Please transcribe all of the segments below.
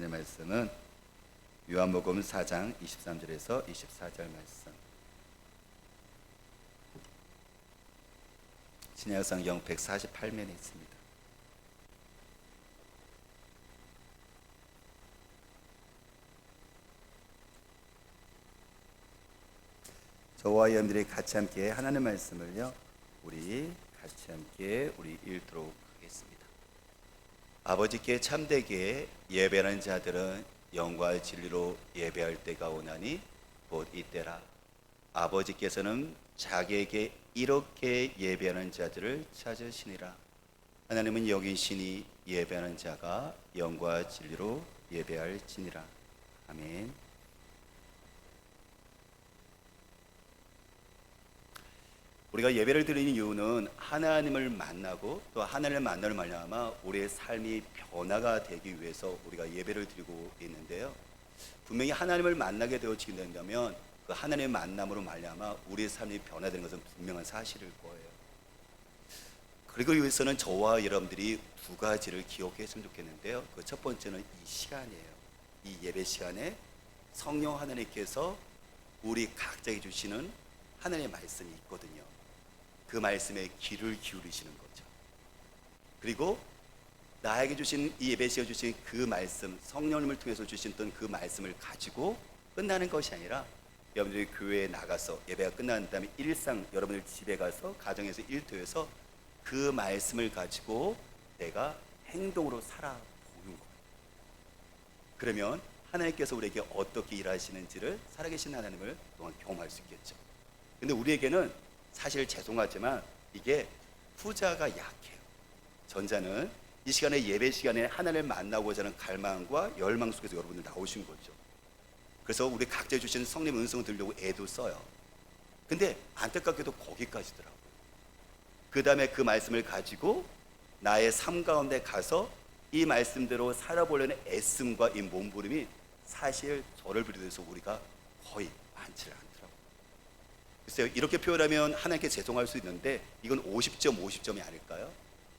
하나님의 말씀은 요한복음 4장 23절에서 24절 말씀, 신약성경 148면에 있습니다. 저와 여러분들이 같이 함께 하나님의 말씀을요, 우리 같이 함께 우리 읽도록 하겠습니다. 아버지께 참되게 예배하는 자들은 영과 진리로 예배할 때가 오나니 곧 이때라. 아버지께서는 자기에게 이렇게 예배하는 자들을 찾으시니라. 하나님은 여기시니 예배하는 자가 영과 진리로 예배할지니라. 아멘. 우리가 예배를 드리는 이유는 하나님을 만나고 또 하나님을 만나는 말미암아 우리의 삶이 변화가 되기 위해서 우리가 예배를 드리고 있는데요, 분명히 하나님을 만나게 되어지게 된다면 그 하나님의 만남으로 말미암아 우리의 삶이 변화되는 것은 분명한 사실일 거예요. 그리고 여기서는 저와 여러분들이 두 가지를 기억했으면 좋겠는데요, 그 첫 번째는 이 시간이에요. 이 예배 시간에 성령 하나님께서 우리 각자에게 주시는 하나님의 말씀이 있거든요. 그 말씀에 귀를 기울이시는 거죠. 그리고 나에게 주신 이 예배 시간에 주신 그 말씀, 성령님을 통해서 주신 그 말씀을 가지고 끝나는 것이 아니라 여러분들이 교회에 나가서 예배가 끝난 다음에 일상 여러분들 집에 가서 가정에서 일터에서 그 말씀을 가지고 내가 행동으로 살아보는 거예요. 그러면 하나님께서 우리에게 어떻게 일하시는지를 살아계신 하나님을 또한 경험할 수 있겠죠. 근데 우리에게는 사실 죄송하지만 이게 후자가 약해요. 전자는 이 시간에 예배 시간에 하나님을 만나고자 하는 갈망과 열망 속에서 여러분들 나오신 거죠. 그래서 우리 각자 주신 성령 음성을 들으려고 애도 써요. 근데 안타깝게도 거기까지더라고요. 그 다음에 그 말씀을 가지고 나의 삶 가운데 가서 이 말씀대로 살아보려는 애씀과 이 몸부림이 사실 저를 비롯해서 우리가 거의 많지를 않더라고요. 글쎄요, 이렇게 표현하면 하나님께 죄송할 수 있는데 이건 50점이 아닐까요?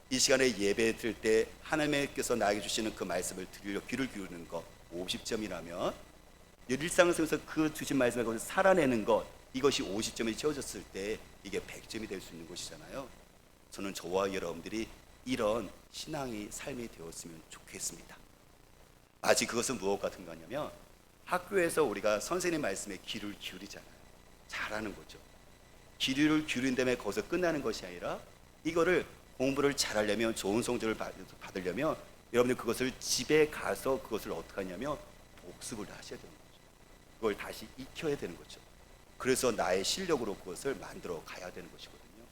이 시간에 예배 드릴 때 하나님께서 나에게 주시는 그 말씀을 들으려 귀를 기울이는 것 50점이라면 일상을 속에서 그 주신 말씀을 거기서 살아내는 것, 이것이 50점이 채워졌을 때 이게 100점이 될 수 있는 것이잖아요. 저는 저와 여러분들이 이런 신앙이 삶이 되었으면 좋겠습니다. 마치 그것은 무엇 같은 거냐면 학교에서 우리가 선생님 말씀에 귀를 기울이잖아요. 잘하는 거죠. 귀를 기울인 다음에 거기서 끝나는 것이 아니라 이거를 공부를 잘하려면, 좋은 성적을 받으려면 여러분들 그것을 집에 가서 그것을 어떻게 하냐면 복습을 하셔야 되는 거죠. 그걸 다시 익혀야 되는 거죠. 그래서 나의 실력으로 그것을 만들어 가야 되는 것이거든요.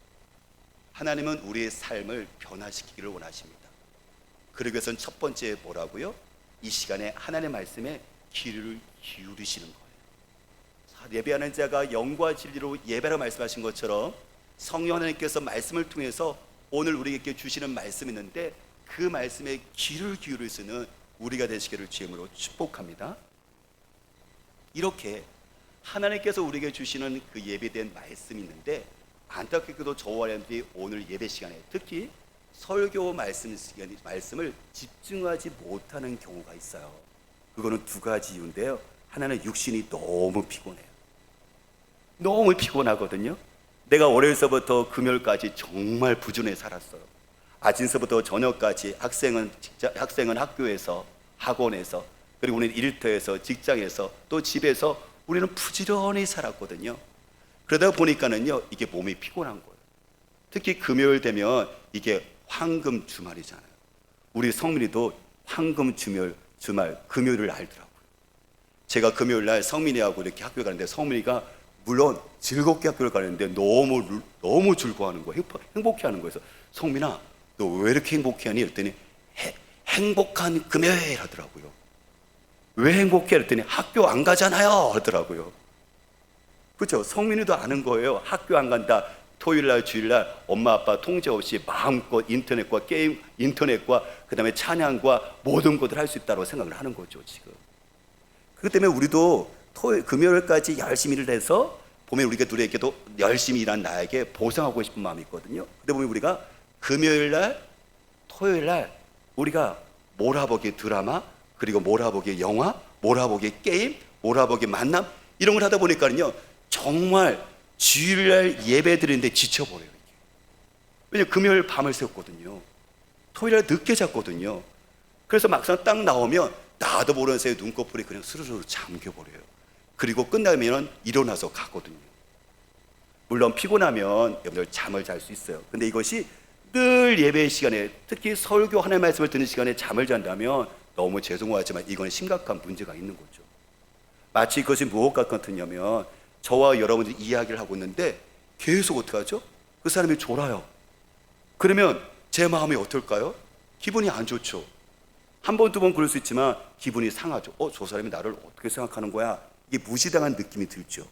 하나님은 우리의 삶을 변화시키기를 원하십니다. 그러기 위해서는 첫 번째 뭐라고요? 이 시간에 하나님의 말씀에 귀를 기울이시는 거예요. 예배하는 자가 영과 진리로 예배라 말씀하신 것처럼 성령 하나님께서 말씀을 통해서 오늘 우리에게 주시는 말씀이 있는데 그 말씀에 귀를 기울일 수 있는 우리가 되시기를 주님으로 축복합니다. 이렇게 하나님께서 우리에게 주시는 그 예배된 말씀이 있는데 안타깝게도 저와 여러분들이 오늘 예배 시간에 특히 설교 말씀을 집중하지 못하는 경우가 있어요. 그거는 두 가지 이유인데요, 하나는 육신이 너무 피곤해요. 너무 피곤하거든요. 내가 월요일서부터 금요일까지 정말 부지런히 살았어요. 아침서부터 저녁까지 학생은 학교에서, 학원에서, 그리고 우리는 일터에서, 직장에서, 또 집에서 우리는 부지런히 살았거든요. 그러다 보니까는요, 이게 몸이 피곤한 거예요. 특히 금요일 되면 이게 황금 주말이잖아요. 우리 성민이도 황금 주말, 금요일을 알더라고요. 제가 금요일 날 성민이하고 이렇게 학교에 가는데 성민이가 물론 즐겁게 학교를 가는데 너무 즐거워하는 거예요. 행복해하는 거예요. 그래서 성민아, 너 왜 이렇게 행복해하니? 그랬더니 행복한 금요일 하더라고요. 왜 행복해? 그랬더니 학교 안 가잖아요 하더라고요. 그렇죠? 성민이도 아는 거예요. 학교 안 간다. 토요일날 주일날 엄마 아빠 통제 없이 마음껏 인터넷과 게임, 인터넷과 그 다음에 찬양과 모든 것을 할 수 있다고 생각을 하는 거죠 지금. 그렇기 때문에 우리도 금요일까지 열심히 일을 해서 보면 우리가 누구에게도 열심히 일한 나에게 보상하고 싶은 마음이 있거든요. 근데 보면 우리가 금요일날, 토요일날 우리가 몰아보기 드라마, 그리고 몰아보기 영화, 몰아보기 게임, 몰아보기 만남 이런 걸 하다 보니까는요 정말 주일날 예배 드리는데 지쳐버려요. 왜냐면 금요일 밤을 새웠거든요. 토요일날 늦게 잤거든요. 그래서 막상 딱 나오면 나도 모르는 사이에 눈꺼풀이 그냥 스르르 잠겨버려요. 그리고 끝나면 일어나서 가거든요. 물론 피곤하면 여러분들 잠을 잘 수 있어요. 근데 이것이 늘 예배 시간에, 특히 설교 하나님의 말씀을 듣는 시간에 잠을 잔다면 너무 죄송하지만 이건 심각한 문제가 있는 거죠. 마치 그것이 무엇과 같으냐면 저와 여러분들이 이야기를 하고 있는데 계속 어떻게 하죠? 그 사람이 졸아요. 그러면 제 마음이 어떨까요? 기분이 안 좋죠. 한 번, 두 번 그럴 수 있지만 기분이 상하죠. 저 사람이 나를 어떻게 생각하는 거야? 이게 무시당한 느낌이 들죠.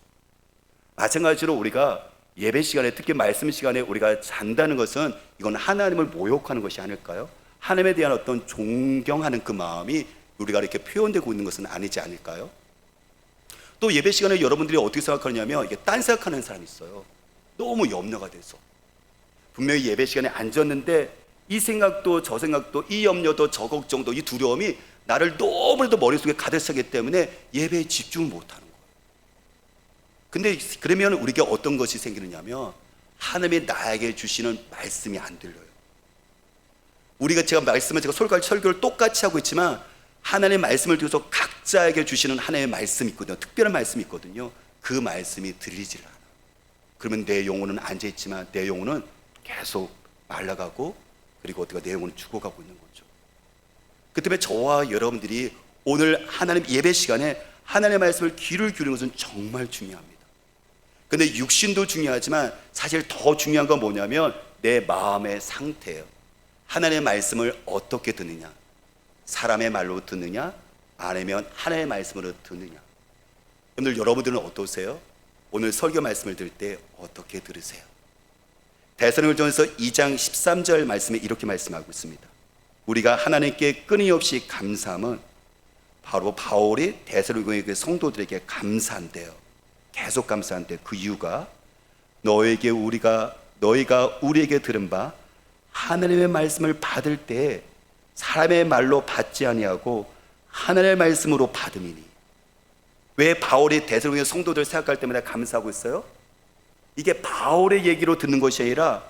마찬가지로 우리가 예배 시간에, 특히 말씀 시간에 우리가 잔다는 것은 이건 하나님을 모욕하는 것이 아닐까요? 하나님에 대한 어떤 존경하는 그 마음이 우리가 이렇게 표현되고 있는 것은 아니지 않을까요? 또 예배 시간에 여러분들이 어떻게 생각하느냐면 이게 딴 생각하는 사람이 있어요. 너무 염려가 돼서 분명히 예배 시간에 앉았는데 이 생각도 저 생각도 이 염려도 저 걱정도 이 두려움이 나를 너무나도 머릿속에 가득 차기 때문에 예배에 집중을 못하는 거예요. 근데 그러면 우리가 어떤 것이 생기느냐면 하나님이 나에게 주시는 말씀이 안 들려요. 우리가 제가 설교를 똑같이 하고 있지만 하나님의 말씀을 통해서 각자에게 주시는 하나님의 말씀이 있거든요. 특별한 말씀이 있거든요. 그 말씀이 들리질 않아요. 그러면 내 영혼은 앉아있지만 내 영혼은 계속 말라가고 그리고 어떻게 내 영혼은 죽어가고 있는 거죠. 그 때문에 저와 여러분들이 오늘 하나님 예배 시간에 하나님의 말씀을 귀를 기울이는 것은 정말 중요합니다. 근데 육신도 중요하지만 사실 더 중요한 건 뭐냐면 내 마음의 상태예요. 하나님의 말씀을 어떻게 듣느냐, 사람의 말로 듣느냐 아니면 하나님의 말씀으로 듣느냐. 여러분들은 어떠세요? 오늘 설교 말씀을 들을 때 어떻게 들으세요? 데살로니가전서 2장 13절 말씀에 이렇게 말씀하고 있습니다. 우리가 하나님께 끊임없이 감사함은 바로 바울이 데살로니가 성도들에게 감사한대요. 계속 감사한대. 그 이유가 너희가 우리에게 들은 바 하나님의 말씀을 받을 때 사람의 말로 받지 아니하고 하나님의 말씀으로 받음이니. 왜 바울이 데살로니가 성도들 생각할 때마다 감사하고 있어요? 이게 바울의 얘기로 듣는 것이 아니라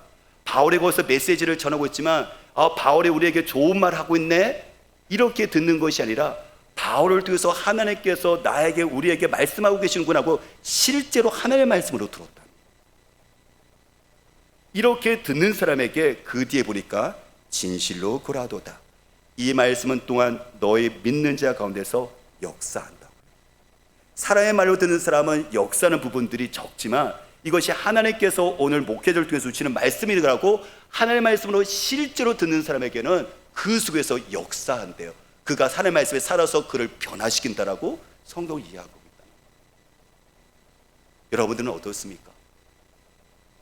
바울이 거기서 메시지를 전하고 있지만 바울이 우리에게 좋은 말 하고 있네 이렇게 듣는 것이 아니라 바울을 통해서 하나님께서 나에게 우리에게 말씀하고 계시는구나 하고 실제로 하나님의 말씀으로 들었다. 이렇게 듣는 사람에게 그 뒤에 보니까 진실로 고라도다. 이 말씀은 또한 너희 믿는 자 가운데서 역사한다. 사람의 말로 듣는 사람은 역사하는 부분들이 적지만 이것이 하나님께서 오늘 목회자를 통해서 주시는 말씀이라고 하나님의 말씀으로 실제로 듣는 사람에게는 그 속에서 역사한대요. 그가 하나님의 말씀에 살아서 그를 변화시킨다라고 성경을 이해하고 있다. 여러분들은 어떻습니까?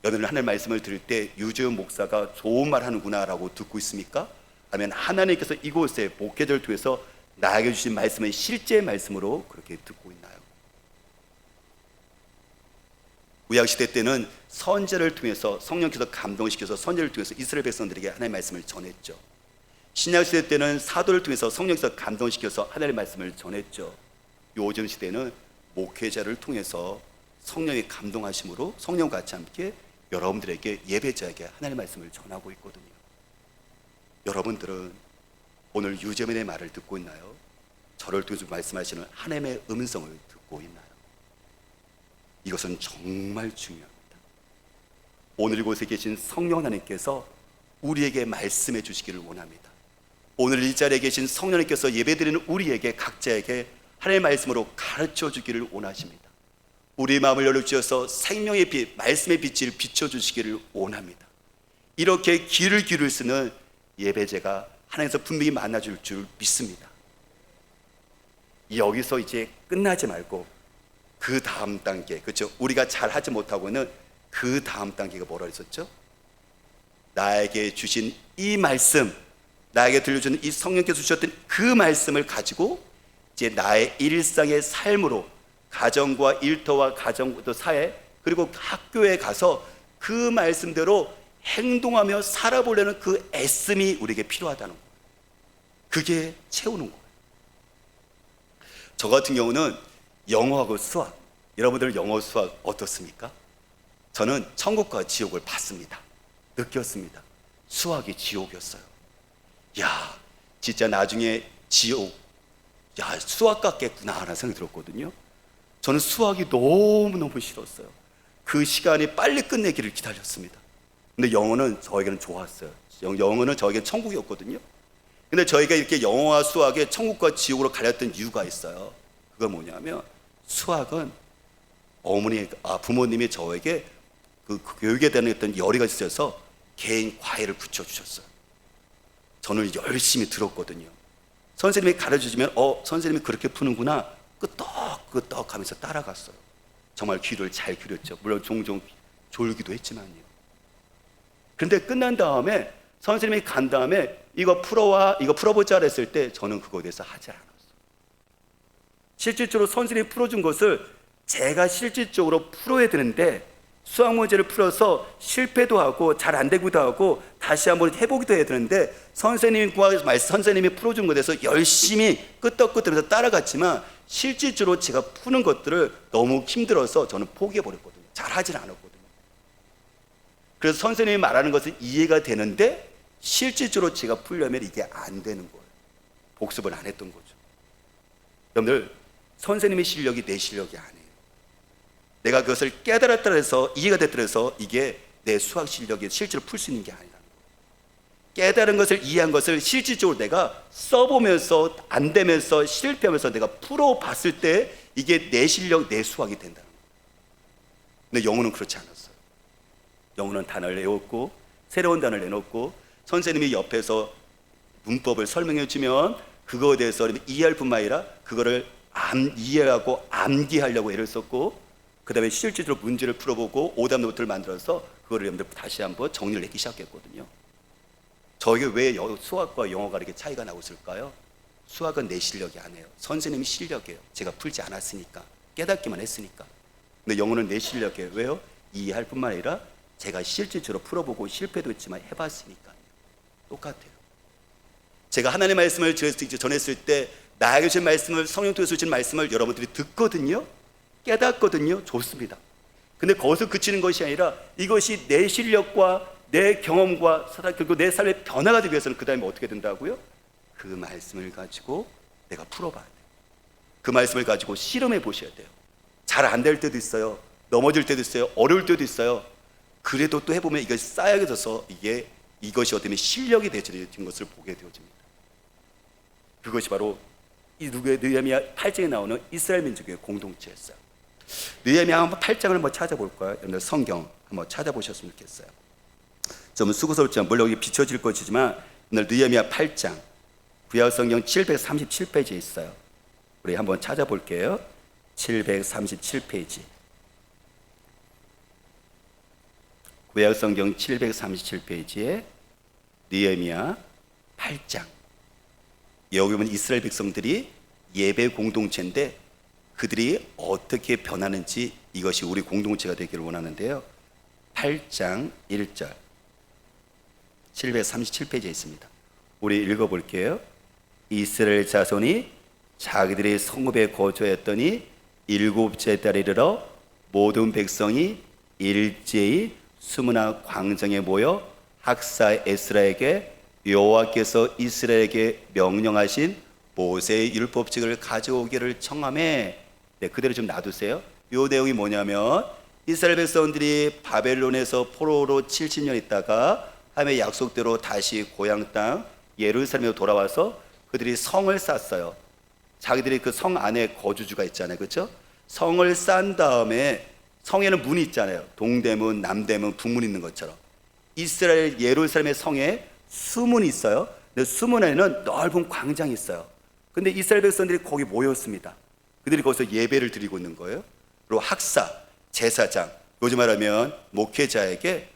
여러분은 하나님의 말씀을 들을 때 유재훈 목사가 좋은 말 하는구나 라고 듣고 있습니까? 아니면 하나님께서 이곳에 목회자를 통해서 나에게 주신 말씀은 실제 말씀으로 그렇게 듣고 있나요? 구약시대 때는 선지자를 통해서 성령께서 감동시켜서 선지자를 통해서 이스라엘 백성들에게 하나님의 말씀을 전했죠. 신약시대 때는 사도를 통해서 성령께서 감동시켜서 하나님의 말씀을 전했죠. 요즘 시대는 목회자를 통해서 성령의 감동하심으로 성령과 같이 함께 여러분들에게 예배자에게 하나님의 말씀을 전하고 있거든요. 여러분들은 오늘 유재민의 말을 듣고 있나요? 저를 통해서 말씀하시는 하나님의 음성을 듣고 있나요? 이것은 정말 중요합니다. 오늘 이곳에 계신 성령 하나님께서 우리에게 말씀해 주시기를 원합니다. 오늘 이 자리에 계신 성령님께서 예배드리는 우리에게 각자에게 하나님의 말씀으로 가르쳐 주기를 원하십니다. 우리 마음을 열어주셔서 생명의 빛, 말씀의 빛을 비춰주시기를 원합니다. 이렇게 귀를 기울일 수는 예배제가 하나님께서 분명히 만나줄 줄 믿습니다. 여기서 이제 끝나지 말고 그 다음 단계, 그렇죠? 우리가 잘 하지 못하고는 그 다음 단계가 뭐라 했었죠? 나에게 주신 이 말씀, 나에게 들려주는 이 성령께서 주셨던 그 말씀을 가지고 이제 나의 일상의 삶으로 가정과 일터와 가정부터 사회 그리고 학교에 가서 그 말씀대로 행동하며 살아보려는 그 애씀이 우리에게 필요하다는 거예요. 그게 채우는 거예요. 저 같은 경우는 영어하고 수학, 여러분들 영어 수학 어떻습니까? 저는 천국과 지옥을 봤습니다. 느꼈습니다. 수학이 지옥이었어요. 야, 진짜 나중에 지옥, 야, 수학 같겠구나 하는 생각이 들었거든요. 저는 수학이 너무너무 싫었어요. 그 시간이 빨리 끝내기를 기다렸습니다. 근데 영어는 저에게는 좋았어요. 영어는 저에게는 천국이었거든요. 근데 저희가 이렇게 영어와 수학에 천국과 지옥으로 갈렸던 이유가 있어요. 그건 뭐냐면 수학은 부모님이 저에게 그 교육에 대한 어떤 열의가 있어서 개인 과외를 붙여주셨어요. 저는 열심히 들었거든요. 선생님이 가르쳐주면 선생님이 그렇게 푸는구나 끄떡끄떡 하면서 따라갔어요. 정말 귀를 잘 기울였죠. 물론 종종 졸기도 했지만요. 그런데 끝난 다음에 선생님이 간 다음에 이거 풀어보자 했을 때 저는 그거에 대해서 하지 않았어요. 실질적으로 선생님이 풀어준 것을 제가 실질적으로 풀어야 되는데 수학 문제를 풀어서 실패도 하고 잘 안 되기도 하고 다시 한번 해보기도 해야 되는데 선생님이 풀어준 것에 대해서 열심히 끄떡끄떡해서 따라갔지만 실질적으로 제가 푸는 것들을 너무 힘들어서 저는 포기해버렸거든요. 잘 하질 않았거든요. 그래서 선생님이 말하는 것은 이해가 되는데 실질적으로 제가 풀려면 이게 안 되는 거예요. 복습을 안 했던 거죠. 여러분들, 선생님의 실력이 내 실력이 아니에요. 내가 그것을 깨달았다 해서 이해가 됐다 해서 이게 내 수학 실력이 실제로 풀 수 있는 게 아니라는 거예요. 깨달은 것을 이해한 것을 실질적으로 내가 써보면서 안 되면서 실패하면서 내가 풀어봤을 때 이게 내 실력, 내 수학이 된다는 거예요. 근데 영어는 그렇지 않았어요. 영어는 단어를 외웠고 새로운 단어를 내놓고 선생님이 옆에서 문법을 설명해 주면 그거에 대해서 이해할 뿐만 아니라 그거를 이해하고 암기하려고 애를 썼고 그 다음에 실질적으로 문제를 풀어보고 오답 노트를 만들어서 그거를 여러분들 다시 한번 정리를 내기 시작했거든요. 저에게 왜 수학과 영어가 이렇게 차이가 나고 있을까요? 수학은 내 실력이 아니에요. 선생님이 실력이에요. 제가 풀지 않았으니까, 깨닫기만 했으니까. 근데 영어는 내 실력이에요. 왜요? 이해할 뿐만 아니라 제가 실질적으로 풀어보고 실패도 했지만 해봤으니까요. 똑같아요. 제가 하나님의 말씀을 전했을 때 나에게 주신 말씀을 성령 통해서 주신 말씀을 여러분들이 듣거든요. 깨닫거든요. 좋습니다. 근데 거기서 그치는 것이 아니라 이것이 내 실력과 내 경험과 그리고 내 삶의 변화가 되기 위해서는 그 다음에 어떻게 된다고요? 그 말씀을 가지고 내가 풀어봐야 돼요. 그 말씀을 가지고 실험해 보셔야 돼요. 잘 안 될 때도 있어요. 넘어질 때도 있어요. 어려울 때도 있어요. 그래도 또 해보면 이것이 쌓여져서 이것이 어떻게 보면 실력이 되어진 것을 보게 되어집니다. 그것이 바로 이 느헤미야 8장에 나오는 이스라엘 민족의 공동체였어요. 느헤미야 8장을 한번 찾아볼까요? 여러분들 성경 한번 찾아보셨으면 좋겠어요. 좀 수고스럽지만 물론 여기 비춰질 것이지만 오늘 느헤미야 8장 구약성경 737페이지에 있어요. 우리 한번 찾아볼게요. 737페이지 구약성경 737페이지에 느헤미야 8장. 여기 보면 이스라엘 백성들이 예배 공동체인데 그들이 어떻게 변하는지 이것이 우리 공동체가 되기를 원하는데요. 8장 1절 737페이지에 있습니다. 우리 읽어볼게요. 이스라엘 자손이 자기들의 성읍에 거주하였더니 일곱째 달에 이르러 모든 백성이 일제히 수므나 광장에 모여 학사 에스라에게 여호와께서 이스라엘에게 명령하신 모세의 율법책을 가져오기를 청하매. 네, 그대로 좀 놔두세요. 이 내용이 뭐냐면 이스라엘 백성들이 바벨론에서 포로로 70년 있다가 하나님의 약속대로 다시 고향 땅 예루살렘으로 돌아와서 그들이 성을 쌓았어요. 자기들이 그 성 안에 거주주가 있잖아요, 그렇죠? 성을 쌓은 다음에 성에는 문이 있잖아요. 동대문, 남대문, 북문 있는 것처럼 이스라엘 예루살렘의 성에 수문이 있어요. 근데 수문 안에는 넓은 광장이 있어요. 근데 이스라엘 백성들이 거기 모였습니다. 그들이 거기서 예배를 드리고 있는 거예요. 그리고 학사, 제사장, 요즘 말하면 목회자에게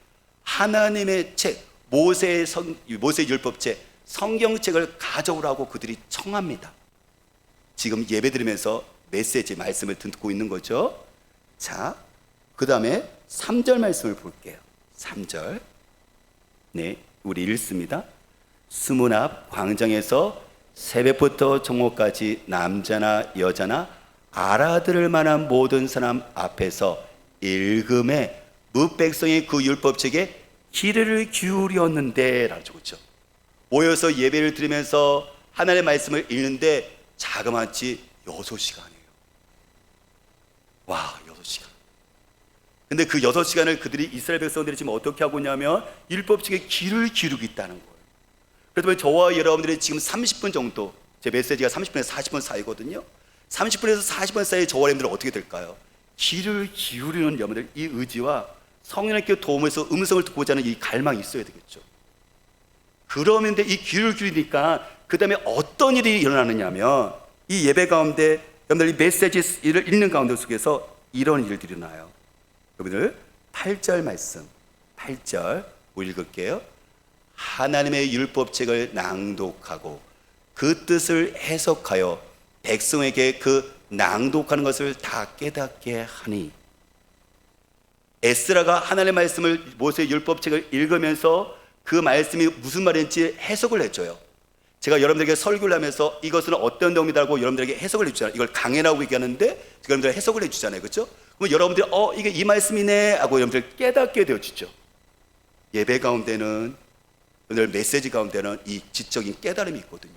하나님의 책, 모세의 율법책, 성경책을 가져오라고 그들이 청합니다. 지금 예배 드리면서 메시지, 말씀을 듣고 있는 거죠. 자, 그 다음에 3절 말씀을 볼게요. 3절. 네, 우리 읽습니다. 수문 앞 광장에서 새벽부터 정오까지 남자나 여자나 알아들을 만한 모든 사람 앞에서 읽음에 무백성이 그 율법책에 귀를 기울였는데 라고 적었죠. 모여서 예배를 드리면서 하나님의 말씀을 읽는데 자그마치 6시간이에요. 와, 6시간. 근데 그 6시간을 그들이 이스라엘 백성들이 지금 어떻게 하고 있냐면 율법책에 귀를 기울이고 있다는 거예요. 그렇다면 저와 여러분들이 지금 30분 정도, 제 메시지가 30분에서 40분 사이거든요. 30분에서 40분 사이에 저와 여러분들은 어떻게 될까요? 귀를 기울이는 여러분들 이 의지와 성령님께 도움에서 음성을 듣고자 하는 이 갈망이 있어야 되겠죠. 그러는데 이 귀를 기울이니까 그 다음에 어떤 일이 일어나느냐면 이 예배 가운데 여러분들 이 메시지를 읽는 가운데 속에서 이런 일들이 일어나요. 여러분들 8절 말씀 8절 읽을게요. 하나님의 율법책을 낭독하고 그 뜻을 해석하여 백성에게 그 낭독하는 것을 다 깨닫게 하니. 에스라가 하나님의 말씀을 모세의 율법책을 읽으면서 그 말씀이 무슨 말인지 해석을 해줘요. 제가 여러분들에게 설교를 하면서 이것은 어떤 내용이다라고 여러분들에게 해석을 해주잖아요. 이걸 강해라고 얘기하는데 여러분들 해석을 해주잖아요. 그렇죠? 그럼 여러분들이 이게 이 말씀이네 하고 여러분들 깨닫게 되어지죠. 예배 가운데는 오늘 메시지 가운데는 이 지적인 깨달음이 있거든요.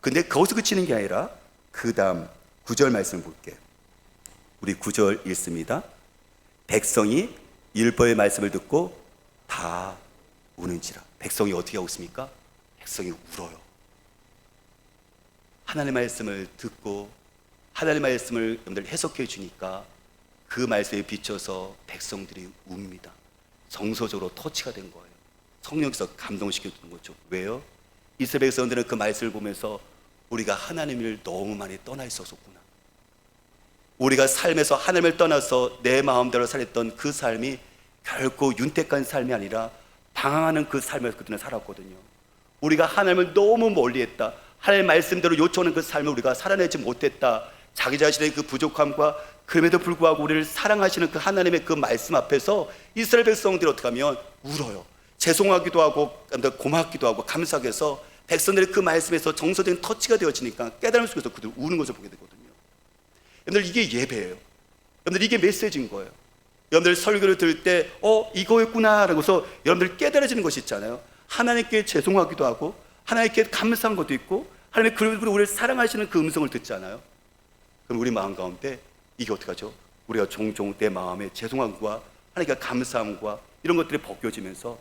근데 거기서 그치는 게 아니라 그 다음 9절 말씀 볼게요. 우리 9절 읽습니다. 백성이 율법의 말씀을 듣고 다 우는지라. 백성이 어떻게 하고 있습니까? 백성이 울어요. 하나님의 말씀을 듣고 하나님의 말씀을 여러분들 해석해 주니까 그 말씀에 비춰서 백성들이 웁니다. 정서적으로 터치가 된 거예요. 성령께서 감동시켜 주는 거죠. 왜요? 이스라엘 백성들은 그 말씀을 보면서 우리가 하나님을 너무 많이 떠나 있었구나. 우리가 삶에서 하나님을 떠나서 내 마음대로 살았던 그 삶이 결코 윤택한 삶이 아니라 방황하는 그 삶을 그들은 살았거든요. 우리가 하나님을 너무 멀리했다. 하나님의 말씀대로 요청하는 그 삶을 우리가 살아내지 못했다. 자기 자신의 그 부족함과 그럼에도 불구하고 우리를 사랑하시는 그 하나님의 그 말씀 앞에서 이스라엘 백성들이 어떻게 하면 울어요. 죄송하기도 하고 고맙기도 하고 감사하게 해서 백성들이 그 말씀에서 정서적인 터치가 되어지니까 깨달음 속에서 그들 우는 것을 보게 되거든요. 여러분들 이게 예배예요. 여러분들 이게 메시지인 거예요. 여러분들 설교를 들을 때 이거였구나 라고서 여러분들 깨달아지는 것이 있잖아요. 하나님께 죄송하기도 하고 하나님께 감사한 것도 있고 하나님의 그리고 우리를 사랑하시는 그 음성을 듣잖아요. 그럼 우리 마음 가운데 이게 어떻게 하죠? 우리가 종종 내 마음에 죄송함과 하나님께 감사함과 이런 것들이 벗겨지면서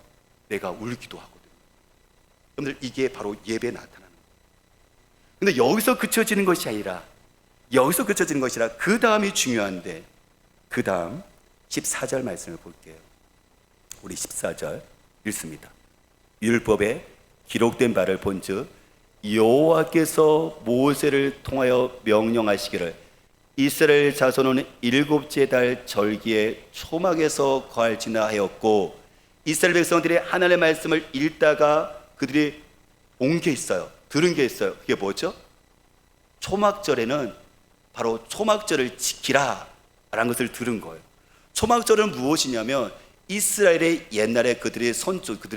내가 울기도 하거든요. 여러분들 이게 바로 예배에 나타나는 거예요. 근데 여기서 그쳐지는 것이 아니라 그 다음이 중요한데 그 다음 14절 말씀을 볼게요. 우리 14절 읽습니다. 율법에 기록된 바를 본즉 여호와께서 모세를 통하여 명령하시기를 이스라엘 자손은 7째 달 절기에 초막에서 거할지나 하였고, 이스라엘 백성들이 하나님의 말씀을 읽다가 그들이 본 게 있어요. 들은 게 있어요. 그게 뭐죠? 초막절에는 바로 초막절을 지키라 라는 것을 들은 거예요. 초막절은 무엇이냐면 이스라엘의 옛날에 그들의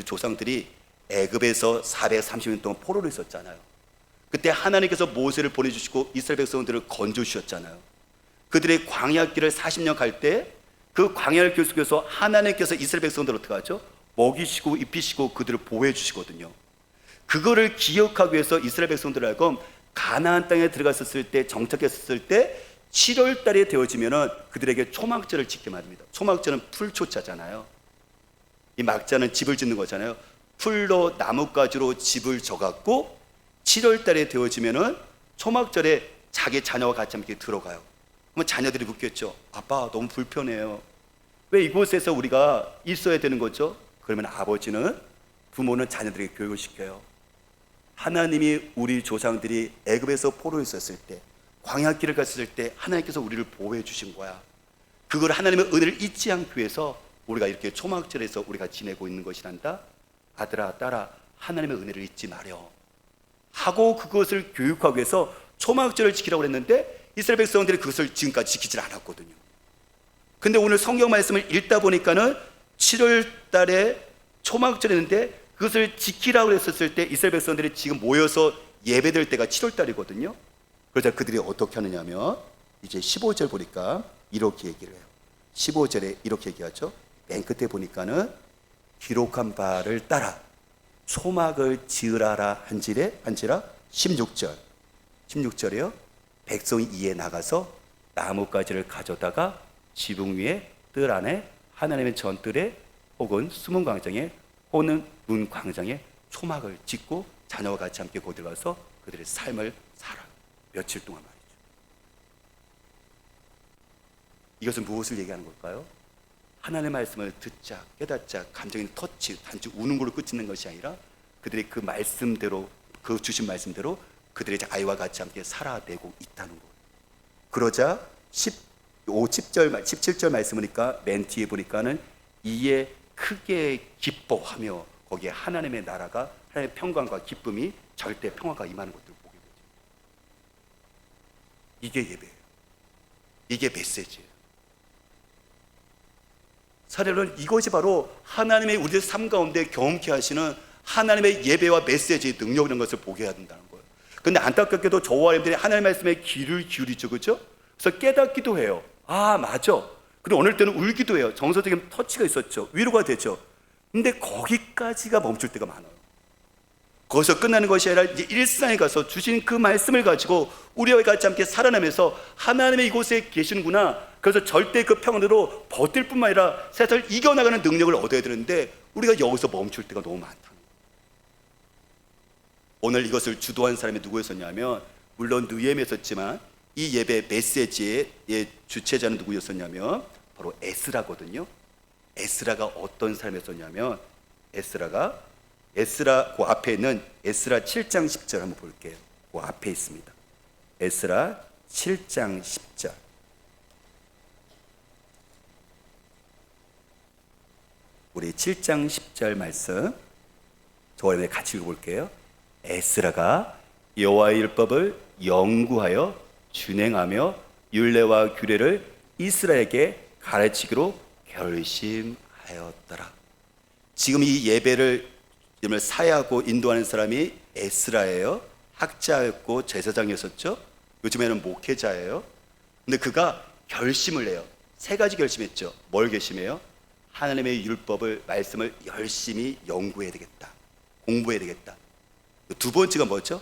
조상들이 애굽에서 430년 동안 포로로 있었잖아요. 그때 하나님께서 모세를 보내주시고 이스라엘 백성들을 건져주셨잖아요. 그들의 광야길을 40년 갈 때 그 광야길 속에서 하나님께서 이스라엘 백성들을 어떻게 하죠? 먹이시고 입히시고 그들을 보호해 주시거든요. 그거를 기억하기 위해서 이스라엘 백성들을 하여금 가나안 땅에 들어갔었을 때, 정착했었을 때 7월 달에 되어지면은 그들에게 초막절을 짓게 말입니다. 초막절은 풀초자잖아요. 이 막자는 집을 짓는 거잖아요. 풀로 나뭇가지로 집을 져갖고 7월 달에 되어지면은 초막절에 자기 자녀와 같이 함께 들어가요. 그러면 자녀들이 묻겠죠. 아빠 너무 불편해요. 왜 이곳에서 우리가 있어야 되는 거죠? 그러면 부모는 자녀들에게 교육을 시켜요. 하나님이 우리 조상들이 애굽에서 포로에 있었을 때, 광야길을 갔을 때 하나님께서 우리를 보호해 주신 거야. 그걸 하나님의 은혜를 잊지 않기 위해서 우리가 이렇게 초막절에서 우리가 지내고 있는 것이란다. 아들아 딸아, 하나님의 은혜를 잊지 마려 하고 그것을 교육하기 위해서 초막절을 지키라고 했는데 이스라엘 백성들이 그것을 지금까지 지키질 않았거든요. 근데 오늘 성경 말씀을 읽다 보니까는 7월 달에 초막절이었는데 그것을 지키라고 했었을 때 이스라엘 백성들이 지금 모여서 예배될 때가 7월 달이거든요. 그러자 그들이 어떻게 하느냐면 이제 15절 보니까 이렇게 얘기를 해요. 15절에 이렇게 얘기하죠. 맨 끝에 보니까는 기록한 바를 따라 초막을 지으라라 한지라 16절이요. 백성이 이에 나가서 나뭇가지를 가져다가 지붕 위에 뜰 안에 하나님의 전뜰에 혹은 수문 광장에 혹은 문 광장에 초막을 짓고 자녀와 같이 함께 거기 들어가서 그들의 삶을 살아. 며칠 동안 말이죠. 이것은 무엇을 얘기하는 걸까요? 하나님의 말씀을 듣자, 깨닫자, 감정의 터치, 단지 우는 걸로 끝이는 것이 아니라 그들의 그 말씀대로, 그 주신 말씀대로 그들의 아이와 같이 함께 살아내고 있다는 것. 그러자 17절 말씀 보니까 맨 뒤에 보니까는 이에 크게 기뻐하며 거기에 하나님의 나라가, 하나님의 평강과 기쁨이, 절대 평화가 임하는 것들을 보게 되죠. 이게 예배예요. 이게 메시지예요. 사례는 이것이 바로 하나님의 우리의 삶 가운데 경험케 하시는 하나님의 예배와 메시지의 능력이라는 것을 보게 해야 된다는 거예요. 그런데 안타깝게도 저와 여러분들이 하나님의 말씀에 귀를 기울이죠, 그렇죠? 그래서 깨닫기도 해요. 아, 맞아. 그리고 어느 때는 울기도 해요. 정서적인 터치가 있었죠. 위로가 되죠. 근데 거기까지가 멈출 때가 많아요. 거기서 끝나는 것이 아니라 이제 일상에 가서 주신 그 말씀을 가지고 우리와 같이 함께 살아나면서 하나님의 이곳에 계시는구나. 그래서 절대 그 평안으로 버틸 뿐만 아니라 세상을 이겨나가는 능력을 얻어야 되는데 우리가 여기서 멈출 때가 너무 많다는 거예요. 오늘 이것을 주도한 사람이 누구였었냐면, 물론 느헤미야였지만 이 예배 메시지의 주체자는 누구였었냐면 바로 에스라거든요. 에스라가 어떤 사람이었었냐면, 에스라 그 앞에 있는 에스라 7장 10절 한번 볼게요. 그 앞에 있습니다. 에스라 7장 10절. 우리 7장 10절 말씀 저와 같이 읽어볼게요. 에스라가 여호와의 율법을 연구하여 준행하며 율례와 규례를 이스라엘에게 가르치기로 결심하였더라. 지금 이 예배를 사회하고 인도하는 사람이 에스라예요. 학자였고 제사장이었었죠. 요즘에는 목회자예요. 근데 그가 결심을 해요. 세 가지 결심했죠. 뭘 결심해요? 하나님의 율법을, 말씀을 열심히 연구해야 되겠다, 공부해야 되겠다. 두 번째가 뭐죠?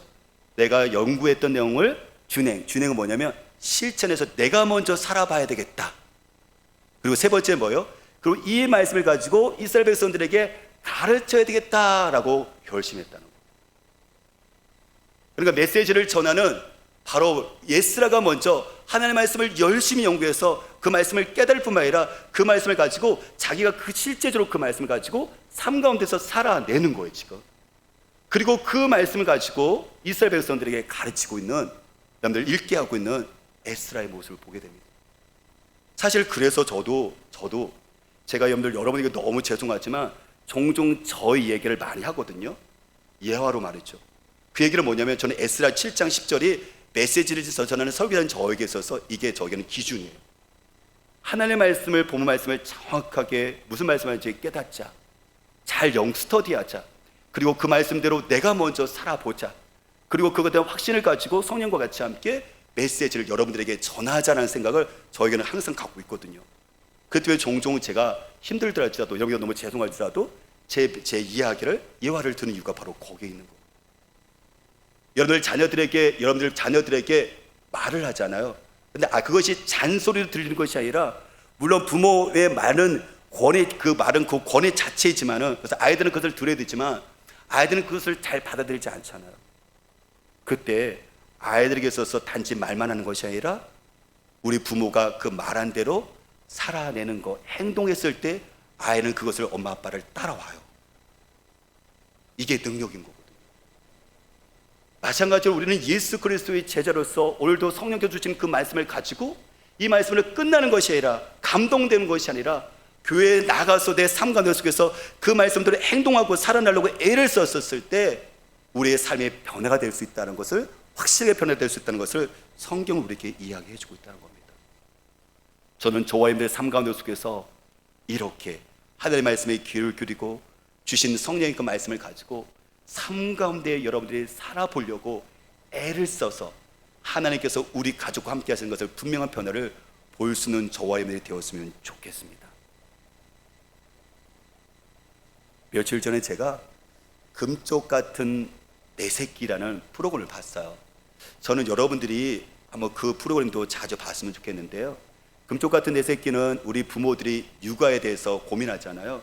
내가 연구했던 내용을 준행은 뭐냐면 실천해서 내가 먼저 살아봐야 되겠다. 그리고 세 번째 뭐예요? 그리고 이 말씀을 가지고 이스라엘 백성들에게 가르쳐야 되겠다라고 결심했다는 거예요. 그러니까 메시지를 전하는 바로 에스라가 먼저 하나님의 말씀을 열심히 연구해서 그 말씀을 깨달을 뿐만 아니라 그 말씀을 가지고 자기가 실제적으로 그 말씀을 가지고 삶 가운데서 살아내는 거예요, 지금. 그리고 그 말씀을 가지고 이스라엘 백성들에게 가르치고 있는, 여러분들 읽게 하고 있는 에스라의 모습을 보게 됩니다. 사실 그래서 저도 제가 여러분에게 너무 죄송하지만 종종 저희 얘기를 많이 하거든요. 예화로 말이죠. 그 얘기는 뭐냐면, 저는 에스라 7장 10절이 메시지를 전하는 설교자인 저에게 있어서 이게 저에게는 기준이에요. 하나님의 말씀을, 본문 말씀을 정확하게 무슨 말씀인지 깨닫자, 잘 스터디하자, 그리고 그 말씀대로 내가 먼저 살아보자, 그리고 그것에 대한 확신을 가지고 성령과 같이 함께 메시지를 여러분들에게 전하자는 생각을 저에게는 항상 갖고 있거든요. 그때 종종 제가 힘들더라도, 여러분이 너무 죄송할지라도 제 이야기를, 예화를 듣는 이유가 바로 거기에 있는 거예요. 여러분들 자녀들에게 말을 하잖아요. 근데 그것이 잔소리로 들리는 것이 아니라, 물론 부모의 말은 그 권위 자체이지만은, 그래서 아이들은 그것을 들어야 되지만 아이들은 그것을 잘 받아들이지 않잖아요. 그때 아이들에게 있어서 단지 말만 하는 것이 아니라 우리 부모가 그 말한 대로 살아내는 거, 행동했을 때 아이는 그것을 엄마 아빠를 따라와요. 이게 능력인 거거든요. 마찬가지로 우리는 예수 그리스도의 제자로서 오늘도 성령께서 주신 그 말씀을 가지고 이 말씀을 끝나는 것이 아니라, 감동되는 것이 아니라 교회에 나가서 내 삶 가운데 속에서 그 말씀대로 행동하고 살아나려고 애를 썼을 때 우리의 삶의 변화가 될 수 있다는 것을, 확실하게 변화될 수 있다는 것을 성경은 우리에게 이야기해 주고 있다는 겁니다. 저는 저와 여러분들의 삶 가운데 속에서 이렇게 하나님의 말씀에 귀를 기울이고 주신 성령의 그 말씀을 가지고 삶 가운데 여러분들이 살아보려고 애를 써서 하나님께서 우리 가족과 함께 하시는 것을 분명한 변화를 볼 수 있는 저와 여러분들이 되었으면 좋겠습니다. 며칠 전에 제가 금쪽 같은 내 새끼라는 프로그램을 봤어요. 저는 여러분들이 한번 그 프로그램도 자주 봤으면 좋겠는데요. 금쪽 같은 내 새끼는 우리 부모들이 육아에 대해서 고민하잖아요.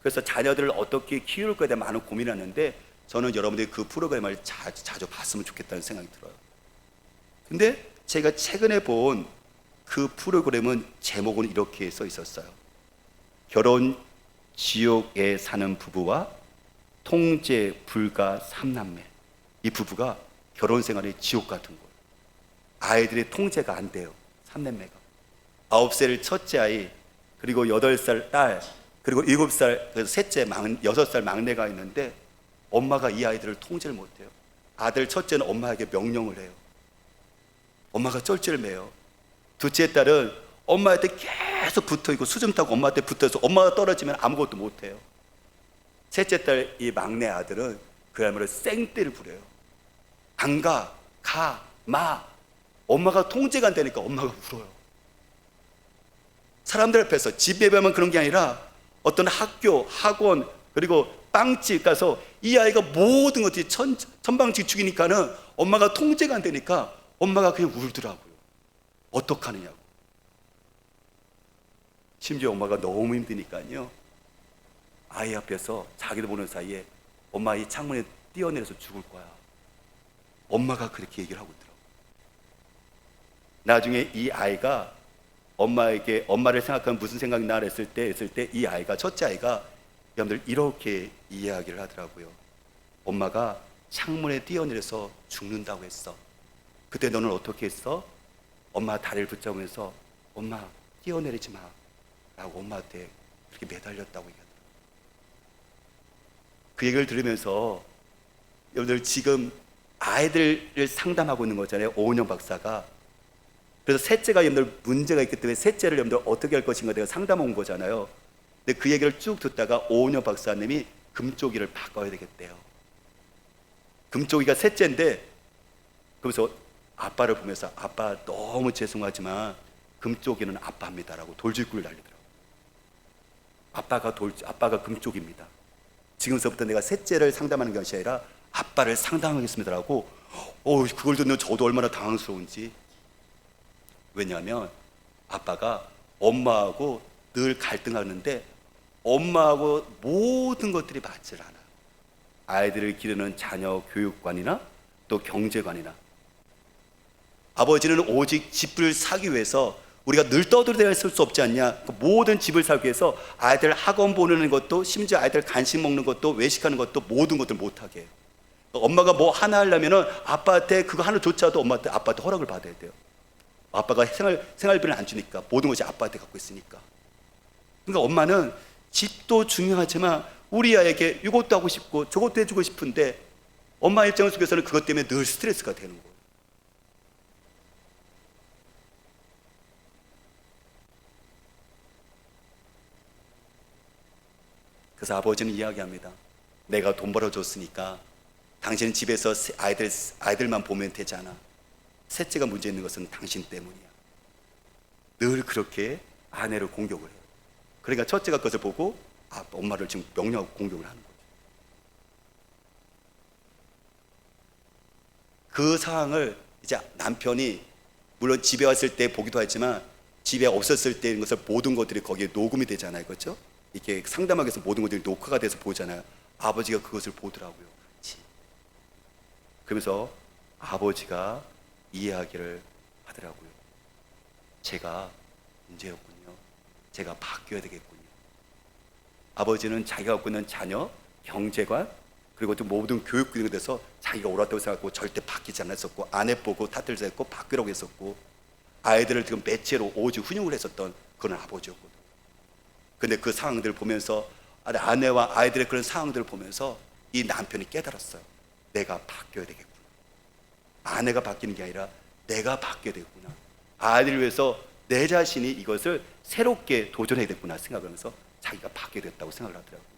그래서 자녀들을 어떻게 키울 거에 대해 많은 고민하는데 저는 여러분들이 그 프로그램을 자주 봤으면 좋겠다는 생각이 들어요. 근데 제가 최근에 본 그 프로그램은 제목은 이렇게 써 있었어요. 결혼 지옥에 사는 부부와 통제 불가 3남매. 이 부부가 결혼 생활이 지옥 같은 거예요. 아이들의 통제가 안 돼요. 3남매가 9살 첫째 아이, 그리고 8살 딸, 그리고 7살 그 셋째 6살 막내가 있는데 엄마가 이 아이들을 통제를 못해요. 아들 첫째는 엄마에게 명령을 해요. 엄마가 쩔쩔 매요. 둘째 딸은 엄마한테 계속 붙어있고 수좀 타고 엄마한테 붙어서 엄마가 떨어지면 아무것도 못해요. 셋째 딸 이 막내 아들은 그야말로 생떼를 부려요. 안 가, 가, 마. 엄마가 통제가 안 되니까 엄마가 울어요. 사람들 앞에서 집 예배만 그런 게 아니라 어떤 학교, 학원, 그리고 빵집 가서 이 아이가 모든 것들이 천방지축이니까는 엄마가 통제가 안 되니까 엄마가 그냥 울더라고요. 어떡하느냐고. 심지어 엄마가 너무 힘드니까요, 아이 앞에서 자기도 보는 사이에 엄마 이 창문에 뛰어내려서 죽을 거야. 엄마가 그렇게 얘기를 하고 있더라고요. 나중에 이 아이가 엄마에게 엄마를 생각하면 무슨 생각이 나 했을 때 이 아이가 첫째 아이가 여러분들 이렇게 이야기를 하더라고요. 엄마가 창문에 뛰어내려서 죽는다고 했어. 그때 너는 어떻게 했어? 엄마 다리를 붙잡으면서 엄마 뛰어내리지 마 라고 엄마한테 그렇게 매달렸다고 얘기하더라고요. 그 얘기를 들으면서 여러분들 지금 아이들을 상담하고 있는 거잖아요. 오은영 박사가. 그래서 셋째가 여러분들 문제가 있기 때문에 셋째를 여러분들 어떻게 할 것인가 내가 상담 온 거잖아요. 근데 그 얘기를 쭉 듣다가 오은영 박사님이 금쪽이를 바꿔야 되겠대요. 금쪽이가 셋째인데, 그래서 아빠를 보면서 아빠 너무 죄송하지만 금쪽이는 아빠입니다라고 돌직구를 날리더라고요. 아빠가 금쪽입니다. 지금서부터 내가 셋째를 상담하는 것이 아니라 아빠를 상담하겠습니다라고. 그걸 듣는 저도 얼마나 당황스러운지. 왜냐하면 아빠가 엄마하고 늘 갈등하는데 엄마하고 모든 것들이 맞질 않아요. 아이들을 기르는 자녀 교육관이나 또 경제관이나. 아버지는 오직 집을 사기 위해서 우리가 늘 떠들어야 수 없지 않냐. 그 모든 집을 살기 위해서 아이들 학원 보내는 것도, 심지어 아이들 간식 먹는 것도, 외식하는 것도 모든 것들 못하게 해요. 엄마가 뭐 하나 하려면은 아빠한테 그거 하나조차도 아빠한테 허락을 받아야 돼요. 아빠가 생활비를 안 주니까, 모든 것이 아빠한테 갖고 있으니까. 그러니까 엄마는 집도 중요하지만 우리 아이에게 이것도 하고 싶고 저것도 해주고 싶은데 엄마 입장 속에서는 그것 때문에 늘 스트레스가 되는 거예요. 그래서 아버지는 이야기합니다. 내가 돈 벌어줬으니까 당신은 집에서 아이들만 보면 되잖아. 셋째가 문제 있는 것은 당신 때문이야. 늘 그렇게 아내를 공격을 해요. 그러니까 첫째가 그것을 보고 엄마를 지금 명령하고 공격을 하는 거죠. 그 상황을 이제 남편이 물론 집에 왔을 때 보기도 하지만 집에 없었을 때 것을 모든 것들이 거기에 녹음이 되잖아요. 그렇죠? 이렇게 상담하기 위해서 모든 것들이 녹화가 돼서 보잖아요. 아버지가 그것을 보더라고요. 그러면서 아버지가 이야기를 하더라고요. 제가 문제였군요. 제가 바뀌어야 되겠군요. 아버지는 자기가 갖고 있는 자녀, 경제관, 그리고 또 모든 교육에 대해서 자기가 옳았다고 생각하고 절대 바뀌지 않았었고, 아내 보고 탓을 했고 바뀌라고 했었고, 아이들을 지금 매체로 오직 훈육을 했었던 그런 아버지였거든요. 근데 그 상황들을 보면서, 아내와 아이들의 그런 상황들을 보면서 이 남편이 깨달았어요. 내가 바뀌어야 되겠구나. 아내가 바뀌는 게 아니라 내가 바뀌어야 되겠구나. 아이들을 위해서 내 자신이 이것을 새롭게 도전해야 되겠구나 생각하면서 자기가 바뀌어야 됐다고 생각을 하더라고요.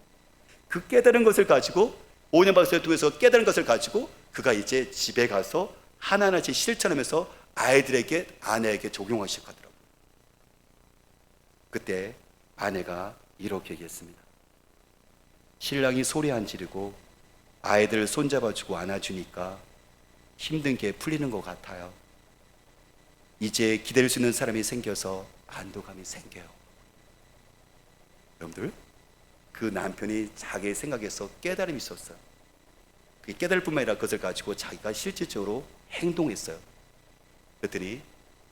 그 깨달은 것을 가지고 5년 박사를 통해서 깨달은 것을 가지고 그가 이제 집에 가서 하나하나씩 실천하면서 아이들에게, 아내에게 적용하기 시작하더라고요. 그때 아내가 이렇게 얘기했습니다. 신랑이 소리 안 지르고 아이들을 손잡아주고 안아주니까 힘든 게 풀리는 것 같아요. 이제 기댈 수 있는 사람이 생겨서 안도감이 생겨요. 여러분들, 그 남편이 자기의 생각에서 깨달음이 있었어요. 그 깨달을 뿐만 아니라 그것을 가지고 자기가 실질적으로 행동했어요. 그랬더니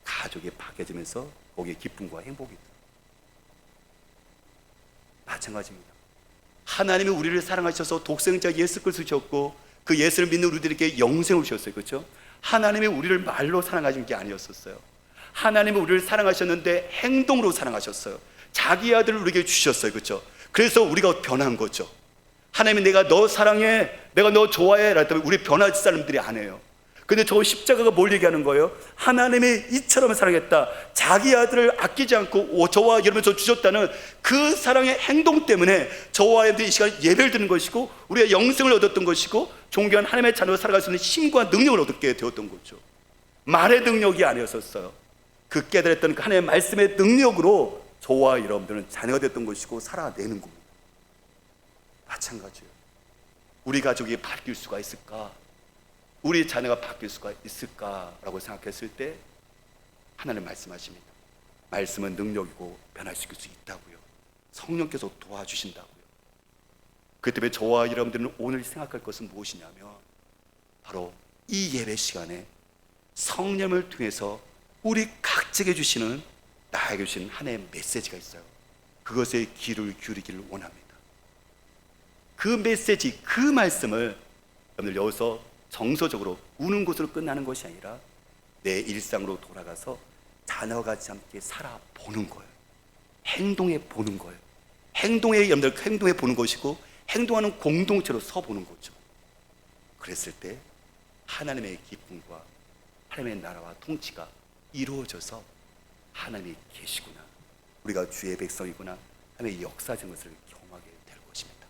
가족이 바뀌어지면서 거기에 기쁨과 행복이 있어요. 마찬가지입니다. 하나님이 우리를 사랑하셔서 독생자 예수 그리스도를 주셨고 그 예수를 믿는 우리들에게 영생을 주셨어요. 그렇죠? 하나님이 우리를 말로 사랑하신 게 아니었었어요. 하나님이 우리를 사랑하셨는데 행동으로 사랑하셨어요. 자기 아들을 우리에게 주셨어요. 그렇죠? 그래서 우리가 변한 거죠. 하나님이 내가 너 사랑해, 내가 너 좋아해 라고 우리 변하지 사람들이 안 해요. 근데 저 십자가가 뭘 얘기하는 거예요? 하나님이 이처럼 사랑했다. 자기 아들을 아끼지 않고 저와 여러분을 저 주셨다는 그 사랑의 행동 때문에 저와 여러분들이 이 시간 예배를 드는 것이고 우리가 영생을 얻었던 것이고 존귀한 하나님의 자녀로 살아갈 수 있는 힘과 능력을 얻게 되었던 거죠. 말의 능력이 아니었었어요. 그 깨달았던 그 하나님의 말씀의 능력으로 저와 여러분들은 자녀가 됐던 것이고 살아내는 겁니다. 마찬가지예요. 우리 가족이 바뀔 수가 있을까? 우리 자녀가 바뀔 수가 있을까라고 생각했을 때 하나님 말씀하십니다. 말씀은 능력이고 변화시킬 수 있다고요. 성령께서 도와주신다고요. 그 때문에 저와 여러분들은 오늘 생각할 것은 무엇이냐면 바로 이 예배 시간에 성령을 통해서 우리 각자에게 주시는, 나에게 주시는 하나의 메시지가 있어요. 그것에 귀를 기울이기를 원합니다. 그 메시지, 그 말씀을 여러분들 여기서 정서적으로 우는 것으로 끝나는 것이 아니라 내 일상으로 돌아가서 자녀와 같이 함께 살아보는 거예요. 행동해 보는 거예요. 여러분들 행동해 보는 것이고 행동하는 공동체로 서보는 거죠. 그랬을 때 하나님의 기쁨과 하나님의 나라와 통치가 이루어져서 하나님이 계시구나, 우리가 주의 백성이구나 하나님의 역사적인 것을 경험하게 될 것입니다.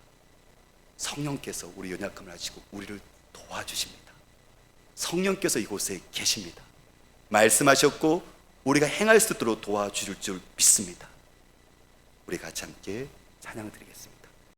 성령께서 우리 연약함을 아시고 우리를 도와주십니다. 성령께서 이곳에 계십니다. 말씀하셨고 우리가 행할 수 있도록 도와주실 줄 믿습니다. 우리 같이 함께 찬양 드리겠습니다.